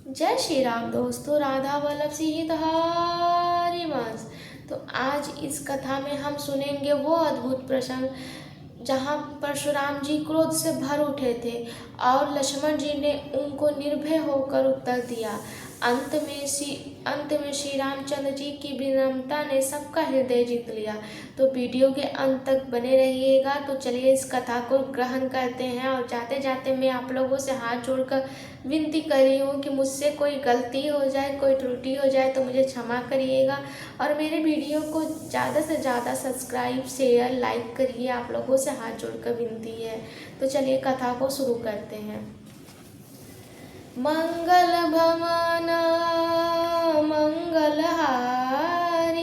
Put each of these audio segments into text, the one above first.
जय श्री राम दोस्तों, राधा वल्लभ सीताहरि वंश। तो आज इस कथा में हम सुनेंगे वो अद्भुत प्रसंग जहाँ परशुराम जी क्रोध से भर उठे थे और लक्ष्मण जी ने उनको निर्भय होकर उत्तर दिया। अंत में श्री रामचंद्र जी की विनम्रता ने सबका हृदय जीत लिया। तो वीडियो के अंत तक बने रहिएगा। तो चलिए इस कथा को ग्रहण करते हैं। और जाते जाते मैं आप लोगों से हाथ जोड़कर विनती कर रही हूँ कि मुझसे कोई गलती हो जाए, कोई त्रुटि हो जाए तो मुझे क्षमा करिएगा। और मेरे वीडियो को ज़्यादा से ज़्यादा सब्सक्राइब, शेयर, लाइक करिए। आप लोगों से हाथ जोड़कर विनती है। तो चलिए कथा को शुरू करते हैं। मंगल भवन मंगलहारी,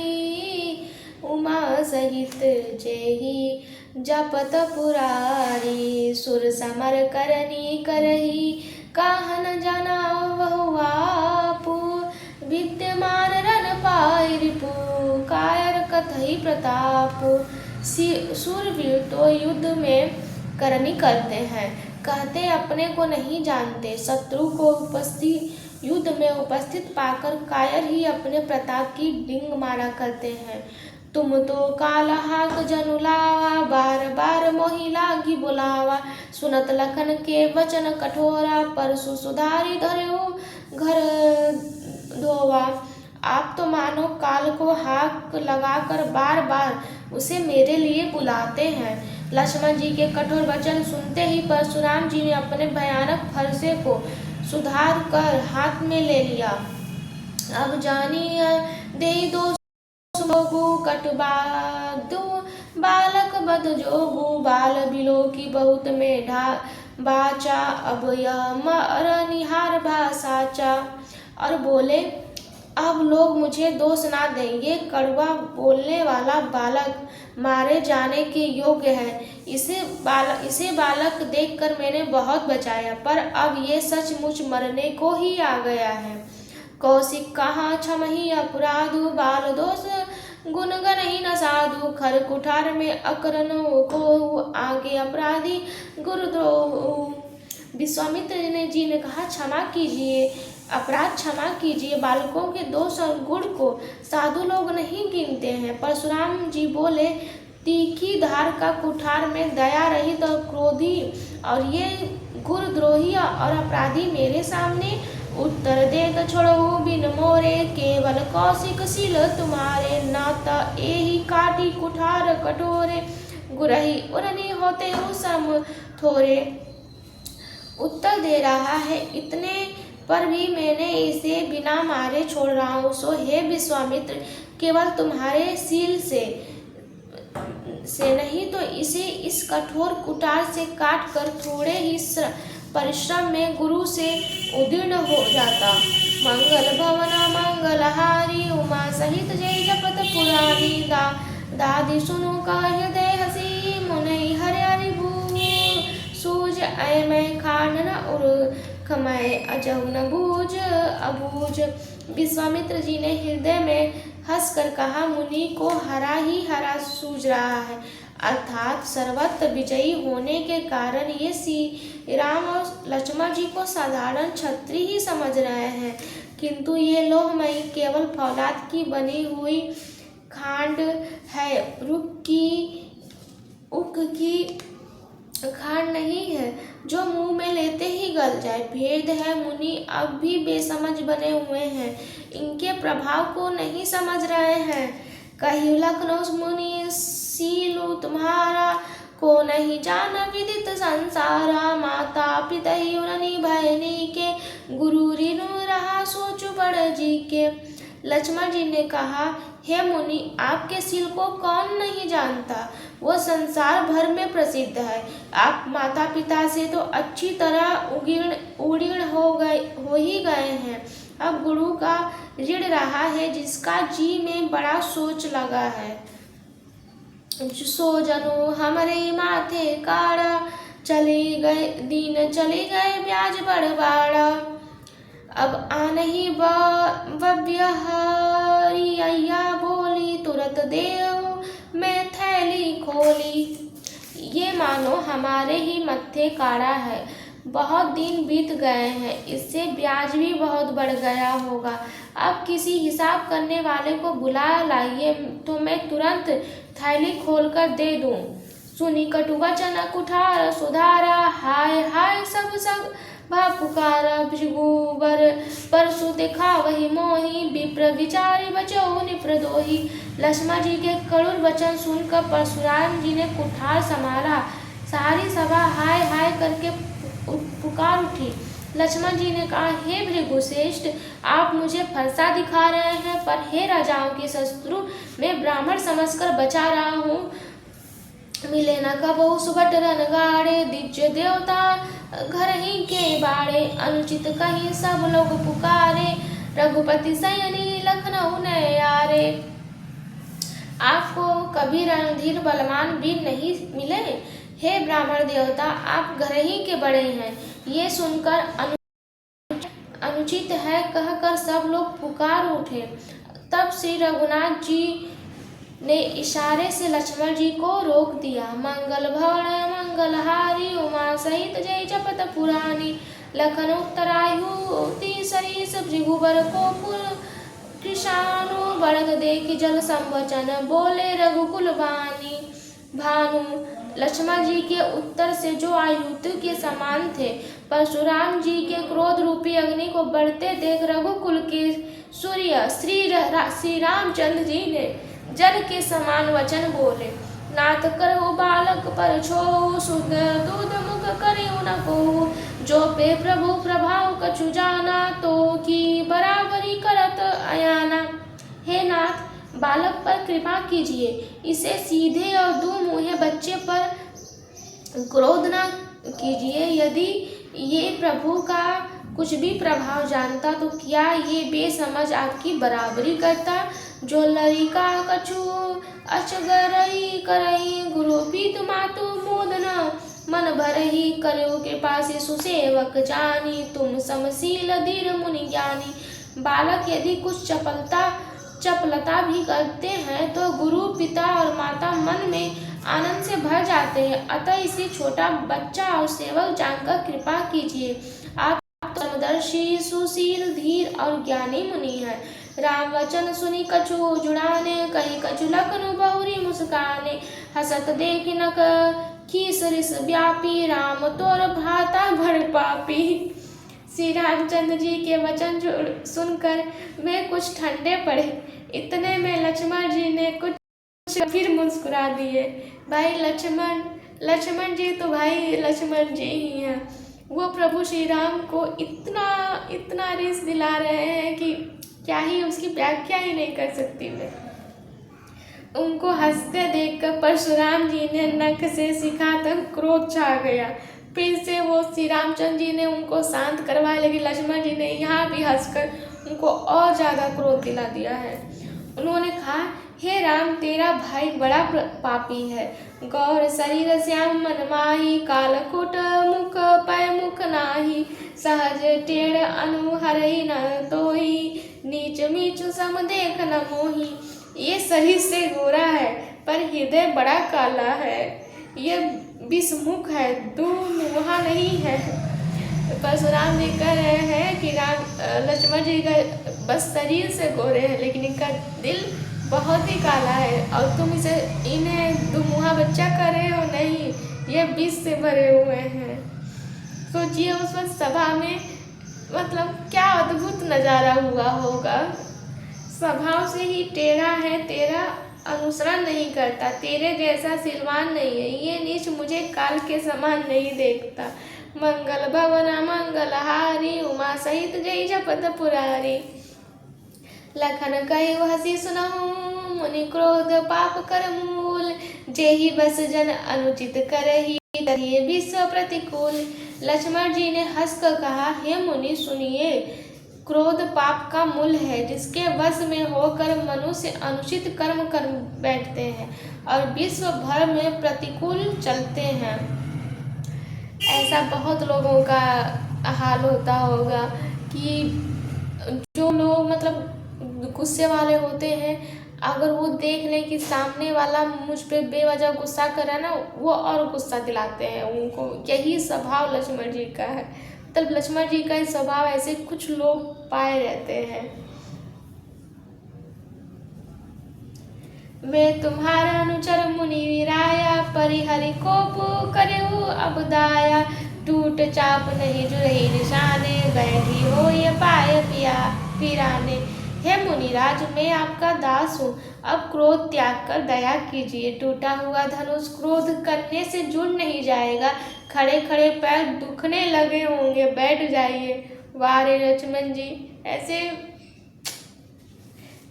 उमा सहित जेहि जपत पुरारी। सुर समर करनी करही, काहन जना वहु आपु। विद्यमान रन पाई रिपु, कायर कथई प्रताप। शूरवीर तो युद्ध में करनी करते हैं, कहते अपने को नहीं जानते। शत्रु को युद्ध में उपस्थित पाकर कायर ही अपने प्रताप की डिंग मारा करते हैं। तुम तो काला हाक जनुलावा, बार बार मोहि लागी बुलावा। सुनत लखन के वचन कठोरा, परसु सुधारी धरऊ घर धोवा। आप तो मानो काल को हाक लगाकर बार बार उसे मेरे लिए बुलाते हैं। लक्ष्मण जी के कठोर वचन सुनते ही परशुराम जी ने अपने भयानक फरसे को सुधार कर हाथ में ले लिया। अब जानिए देहि दोष लोगु, कटबादु बालक बद जोगु। बाल बिलो की बहुत में ढा बाचा, अब यह मर निहार भाषाचा। और बोले, अब लोग मुझे दोष ना दें, ये कड़वा बोलने वाला बालक मारे जाने के योग्य है। इसे बालक देखकर मैंने बहुत बचाया, पर अब ये सचमुच मरने को ही आ गया है। कौशिक कहाँ क्षमहि अपराधु, बाल दोष गुणगन ही न साधु। खर कुठार में अकरनो को, आगे अपराधी गुरुद्रोह। विश्वामित्र जी ने कहा, क्षमा कीजिए, अपराध क्षमा कीजिए। बालकों के दोष और गुण को साधु लोग नहीं गिनते हैं। परशुराम जी बोले, तीखी धार का कुठार में दया रहित और क्रोधी और ये गुरुद्रोही और अपराधी मेरे सामने। उत्तर देत छोड़ो बिन मोरे, केवल कौशिक शील तुम्हारे। नाता एही काटी कुठार कठोरे, गुरही उरनी होते सम थोरे। उत्तर दे रहा है, इतने पर भी मैंने इसे बिना मारे छोड़ रहा हूँ। सो हे विश्वामित्र, केवल तुम्हारे शील से नहीं तो इसे इस कठोर कुठार से काट कर थोड़े ही परिश्रम में गुरु से उदीर्ण हो जाता। मंगल भवन मंगलहारी, उमा सहित जय जपत पुरारी। दादी सुनो का हृदय हसी, मुनई हरियारी भू। सूज ऐ मैं खान न उर, खमय अजहु न बूझ अबूझ। विश्वामित्र जी ने हृदय में हंसकर कहा, मुनि को हरा ही हरा सूझ रहा है। अर्थात सर्वत्र विजयी होने के कारण ये श्री राम और लक्ष्मण जी को साधारण छत्री ही समझ रहे हैं, किंतु ये लोहमयी केवल फौलाद की बनी हुई खांड है, उक की खांड नहीं है जो मुंह में लेते ही गल जाए। भेद है, मुनि अब भी बेसमझ बने हुए हैं, इनके प्रभाव को नहीं समझ रहे हैं। कही लखनऊ मुनि सीलु तुम्हारा, को नहीं जान विदित संसारा। माता पिता ही उरनी भयनी के, गुरु ऋनु रहा सोच बड़ जी के। लक्ष्मण जी ने कहा, हे मुनि, आपके शील को कौन नहीं जानता, वो संसार भर में प्रसिद्ध है। आप माता पिता से तो अच्छी तरह उड़ीण हो ही गए हैं, अब गुरु का ऋण रहा है जिसका जी में बड़ा सोच लगा है। सो जनो हमारे माथे काड़ा, चली गए ब्याज बड़वाड़ा। अब आनहि बव्यहरिया बोली, तुरत देव मैं थैली खोली। ये मानो हमारे ही मत्थे काड़ा है, बहुत दिन बीत गए हैं, इससे ब्याज भी बहुत बढ़ गया होगा। अब किसी हिसाब करने वाले को बुला लाइए तो मैं तुरंत थैली खोलकर दे दूं। सुनी कटु वचन कुठार सुधारा, हाय हाय सब सब भा पुकारा। भृगुवर परसु देखा वही मोही, विप्र विचारी बचो निप्रदोही। लक्ष्मण जी के कड़ू वचन सुनकर परशुराम जी ने कुठार संभाला। सारी सभा हाय हाय करके पुकार उठी। लक्ष्मण जी ने कहा, हे भृगुश्रेष्ठ, आप मुझे फरसा दिखा रहे हैं, पर हे राजाओं के शत्रु, मैं ब्राह्मण समझकर बचा रहा हूँ। मिले न कबहु सुभट रनगाड़े, दिव्य देवता घर ही के बाड़े। अनुचित कहीं सब लोग पुकारे, रघुपति सयनी लखनऊ नयारे। आपको कभी रणधीर बलवान वीर नहीं मिले? हे ब्राह्मण देवता, आप घर ही के बड़े हैं। ये सुनकर अनुचित है कहकर सब लोग पुकार उठे। तब श्री रघुनाथ जी ने इशारे से लक्ष्मण जी को रोक दिया। मंगल भवन मंगलहारी, उमा सहित जय जपत पुरानी। लखन उत्तरायु तीसरी भृगुबर को पुर कृषाणु, बढ़ देखी जल संवचन, बोले रघुकुल बानी। भानु लक्ष्मण जी के उत्तर से जो आयुध के समान थे, परशुराम जी के क्रोध रूपी अग्नि को बढ़ते देख रघुकुल के सूर्य श्री रामचंद्र जी ने जल के समान वचन बोले। नाथ करो बालक पर छो, शुद्ध दूध मुख करियो न को। जो पे प्रभु प्रभाव कछु जाना, तो की बराबरी करत अयाना। हे नाथ, बालक पर कृपा कीजिए, इसे सीधे और दो मुँहे बच्चे पर क्रोध न कीजिए। यदि ये प्रभु का कुछ भी प्रभाव जानता तो क्या ये बेसमझ आपकी बराबरी करता। जो लरिका कछु अचगरई करई, गुरु पीत मातु मोदना, मन भरही करो कृपा से सुसेवक जानी। तुम समशील धीर मुनि ज्ञानी। बालक यदि कुछ चपलता भी करते हैं तो गुरु पिता और माता मन में आनंद से भर जाते हैं। अतः इसे छोटा बच्चा और सेवक जानकर कृपा कीजिए। आप समदर्शी सुशील धीर और ज्ञानी मुनि हैं। राम वचन सुनी कछु जुड़ाने, कही कछु लखनु बहुरी मुस्काने। हसत देखी नक खीस रिस व्यापी, राम तोर भ्राता भर पापी। श्री रामचंद्र जी के वचन सुनकर वे कुछ ठंडे पड़े। इतने में लक्ष्मण जी ने कुछ फिर मुस्कुरा दिए। भाई लक्ष्मण जी तो भाई लक्ष्मण जी ही हैं। वो प्रभु श्री राम को इतना रिस दिला रहे हैं कि क्या ही उसकी व्याख्या ही नहीं कर सकती मैं। उनको हंसते देखकर परशुराम जी ने नख से सिखा तक क्रोध छा गया। फिर से वो श्री रामचंद्र जी ने उनको शांत करवाया, लेकिन लक्ष्मण जी ने यहाँ भी हंसकर उनको और ज़्यादा क्रोध दिला दिया है। उन्होंने कहा, हे राम, तेरा भाई बड़ा पापी है। गौर शरीर श्याम मन माही, कालकुट मुख पय मुख नाही। सहज टेढ़ अनु हरहि न तोही, नीच मीच सम देख न मोही। ये शरीर से गोरा है पर हृदय बड़ा काला है। ये विषमुख है, दुमुहा नहीं है। परशुराम जी कह रहे हैं कि लक्ष्मण जी का बस शरीर से गोरे हैं, लेकिन इनका दिल बहुत ही काला है। और तुम इन्हें दुमुहा बच्चा कर रहे हो? नहीं, ये विष से भरे हुए हैं। सोचिए उस वक्त सभा में मतलब क्या अद्भुत नज़ारा हुआ होगा। स्वभाव से ही टेढ़ा है, तेरा अनुसरण नहीं करता, तेरे जैसा सिलवान नहीं है। ये नीच मुझे काल के समान नहीं देखता। मंगल भवन मंगलहारी, उमा सहित जय जपत पुरारी। लखन कहि हसी सुनहु, मुनि क्रोध पाप कर मूल। जेहि बस जन अनुचित करहि, तहि विश्व प्रतिकूल। लक्ष्मण जी ने हंसकर कहा, हे मुनि सुनिए, क्रोध पाप का मूल है। जिसके वश में होकर मनुष्य अनुचित कर्म कर बैठते हैं और विश्व भर में प्रतिकूल चलते हैं। ऐसा बहुत लोगों का हाल होता होगा कि जो लोग मतलब गुस्से वाले होते हैं, अगर वो देख लें कि सामने वाला मुझ पे बेवजह गुस्सा कर रहा है ना, वो और गुस्सा दिलाते हैं उनको। यही स्वभाव लक्ष्मण जी का है। मतलब लक्ष्मण जी का स्वभाव ऐसे कुछ लोग पाए रहते हैं। मैं तुम्हारा अनुचर मुनि वीराया, परिहरि कोप करहु अब दाया। टूट चाप नहीं जुरही निशाने, बैठी हो ये पाए पिया पीराने। हे मुनिराज, मैं आपका दास हूँ, अब क्रोध त्याग कर दया कीजिए। टूटा हुआ धनुष क्रोध करने से जुड़ नहीं जाएगा। खड़े खड़े पैर दुखने लगे होंगे, बैठ जाइए। वाह रे लक्ष्मण जी, ऐसे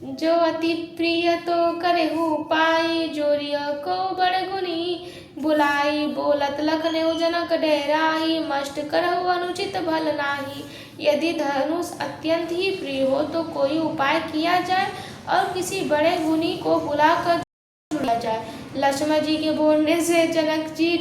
जो अति प्रिय तो करहु पाई, जोरिया को बड़ गुनी बुलाई। बोलत लखनऊ जनक डेराही, मष्ट करहु अनुचित भल नाही। यदि धनुष अत्यंत ही प्रिय हो तो कोई उपाय किया जाए और किसी बड़े गुनी को बुलाकर जुड़ा जाए। लक्ष्मण जी के बोलने से जनक जी